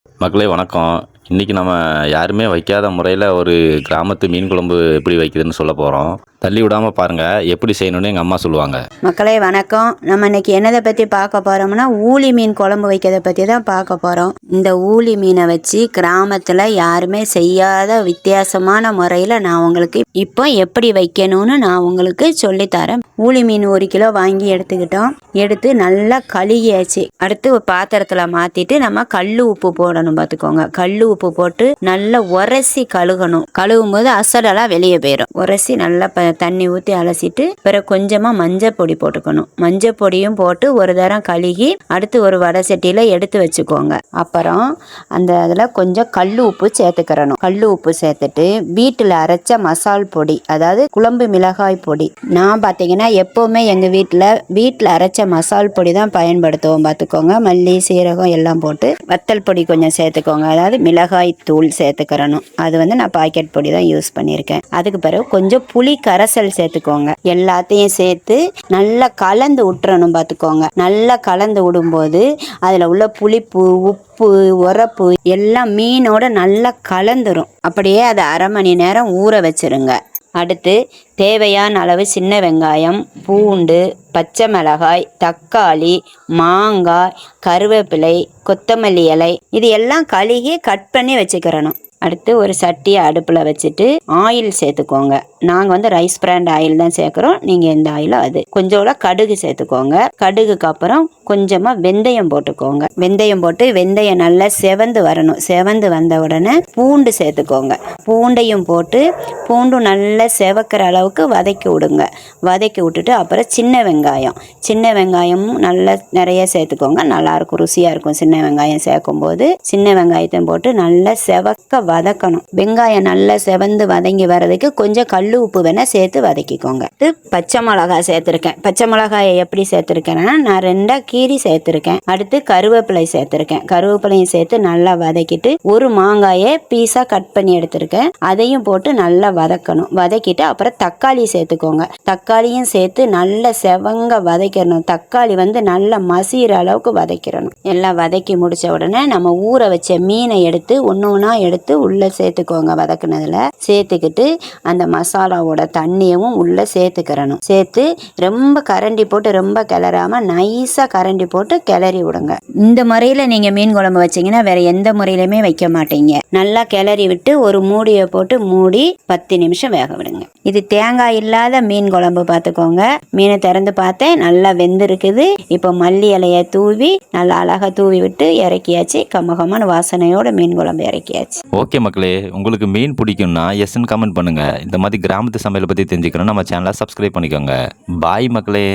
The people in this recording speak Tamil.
மக்களே வணக்கம். இன்னைக்கு நம்ம யாருமே வைக்காத முறையில் ஒரு கிராமத்து மீன் குழம்பு எப்படி வைக்கிறதுன்னு சொல்ல போகிறோம். தள்ளி விடாமல் பாருங்கள், எப்படி செய்யணும்னு எங்கள் அம்மா சொல்லுவாங்க. மக்களே வணக்கம். நம்ம இன்னைக்கு என்னதை பற்றி பார்க்க போகிறோம்னா ஊளி மீன் குழம்பு வைக்கிறத பற்றி தான் பார்க்க போகிறோம். இந்த ஊளி மீனை வச்சு கிராமத்தில் யாருமே செய்யாத வித்தியாசமான முறையில் நான் உங்களுக்கு இப்போ எப்படி வைக்கணும்னு நான் உங்களுக்கு சொல்லித்தரேன். ஊளி மீன் 1 கிலோ வாங்கி எடுத்துக்கிட்டோம். எடுத்து நல்லா கழுகியாச்சு. அடுத்து ஒரு பாத்திரத்தில் மாற்றிட்டு நம்ம கல் உப்பு போடணும். பார்த்துக்கோங்க, கல் உப்பு போட்டு நல்லா உரசி கழுகணும். கழுவும் போது அசடெல்லாம் வெளியே போயிடும். உரசி நல்லா தண்ணி ஊற்றி அலசிட்டு பிறகு கொஞ்சமாக மஞ்சள் பொடி போட்டுக்கணும். மஞ்சள் பொடியும் போட்டு ஒரு தரம் கழுகி அடுத்து ஒரு வடை சட்டியில் எடுத்து வச்சுக்கோங்க. அப்புறம் அந்த அதில் கொஞ்சம் கல் உப்பு சேர்த்துக்கிறணும். கல் உப்பு சேர்த்துட்டு வீட்டில் அரைச்ச மசால் பொடி, அதாவது குழம்பு மிளகாய் பொடி. நான் பார்த்தீங்கன்னா எப்போவுமே எங்கள் வீட்டில் அரைச்ச மசால் பொடி தான் பயன்படுத்துவோம். பார்த்துக்கோங்க, மல்லி சீரகம் எல்லாம் போட்டு வத்தல் பொடி கொஞ்சம் சேர்த்துக்கோங்க. அதாவது மிளகாய் தூள் சேர்த்துக்கிறணும். அது நான் பாக்கெட் பொடி தான் யூஸ் பண்ணியிருக்கேன். அதுக்கு பிறகு கொஞ்சம் புளி கரைசல் சேர்த்துக்கோங்க. எல்லாத்தையும் சேர்த்து நல்லா கலந்து விட்டுறணும். பார்த்துக்கோங்க, நல்லா கலந்து விடும்போது அதில் உள்ள புளிப்பு, உப்பு, உரப்பு எல்லாம் மீனோட நல்லா கலந்துரும். அப்படியே அதை அரை மணி நேரம் ஊற வச்சிருங்க. அடுத்து தேவையான அளவு சின்ன வெங்காயம், பூண்டு, பச்சை மிளகாய், தக்காளி, மாங்காய், கருவேப்பிலை, கொத்தமல்லி இலை இது எல்லாம் கழுகி கட் பண்ணி வச்சுக்கிறணும். அடுத்து ஒரு சட்டியை அடுப்பில் வச்சுட்டு ஆயில் சேர்த்துக்கோங்க. நாங்கள் ரைஸ் பிராண்ட் ஆயில் தான் சேர்க்குறோம். நீங்கள் எந்த ஆயிலோ அது. கொஞ்சோட கடுகு சேர்த்துக்கோங்க. கடுகுக்கு அப்புறம் கொஞ்சமாக வெந்தயம் போட்டுக்கோங்க. வெந்தயம் போட்டு வெந்தயம் நல்லா செவந்து வரணும். செவந்து வந்த உடனே பூண்டு சேர்த்துக்கோங்க. பூண்டையும் போட்டு பூண்டு நல்லா செவக்கிற அளவுக்கு வதக்கி விடுங்க. வதக்கி விட்டுட்டு அப்புறம் சின்ன வெங்காயமும் நல்லா நிறைய சேர்த்துக்கோங்க. நல்லாயிருக்கும், ருசியாக இருக்கும். சின்ன வெங்காயம் சேர்க்கும் போது சின்ன வெங்காயத்தையும் போட்டு நல்லா செவக்க வதக்கணும். வெங்காயம் நல்லா செவந்து வதங்கி வர்றதுக்கு கொஞ்சம் கல் உப்பு வேணா சேர்த்து வதக்கிக்கோங்க. பச்சை மிளகாய் சேர்த்துருக்கேன். பச்சை மிளகாயை எப்படி சேர்த்துருக்கேன்னா நான் 2 கீரி சேர்த்துருக்கேன். அடுத்து கருவேப்பிலை சேர்த்துருக்கேன். கருவேப்பிலையும் சேர்த்து நல்லா வதக்கிட்டு ஒரு மாங்காயை பீஸா கட் பண்ணி எடுத்திருக்கேன். அதையும் போட்டு நல்லா வதக்கணும். வதக்கிட்டு அப்புறம் தக்காளி சேர்த்துக்கோங்க. தக்காளியும் சேர்த்து நல்லா செவங்க வதக்கிடணும். தக்காளி நல்லா மசிகிற அளவுக்கு வதக்கிடணும். எல்லாம் வதக்கி முடிச்ச உடனே நம்ம ஊற வச்ச மீனை எடுத்து ஒன்று எடுத்து உள்ளே சேர்த்துக்கோங்க. வதக்குனதுல சேர்த்துக்கிட்டு அந்த மசாலாவோட தண்ணியவும் உள்ளே சேர்த்துக்கிறணும். சேர்த்து ரொம்ப கரண்டி போட்டு ரொம்ப கிளறாமல் நைஸாக கரண்டி போட்டு கிளறி விடுங்க. இந்த முறையில் நீங்கள் மீன் குழம்பு வச்சிங்கன்னா வேறு எந்த முறையிலுமே வைக்க மாட்டீங்க. நல்லா கிளறி விட்டு ஒரு மூடியை போட்டு மூடி 10 நிமிஷம் வேக விடுங்க. இது தேங்காய் இல்லாத மீன் குழம்பு. பார்த்துக்கோங்க, மீனை திறந்து பார்த்தேன், நல்லா வெந்திருக்குது. இப்போ மல்லி இலையை தூவி நல்லா அழகாக தூவி விட்டு இறக்கியாச்சு. கமகமான வாசனையோட மீன் குழம்பு இறக்கியாச்சு. ஓகே மக்களே, உங்களுக்கு மீன் பிடிக்கும்னா எஸ்ன்னு கமெண்ட் பண்ணுங்கள். இந்த மாதிரி கிராமத்து சமையலை பற்றி தெரிஞ்சுக்கணும் நம்ம சேனலை சப்ஸ்கிரைப் பண்ணிக்கோங்க. பாய் மக்களே.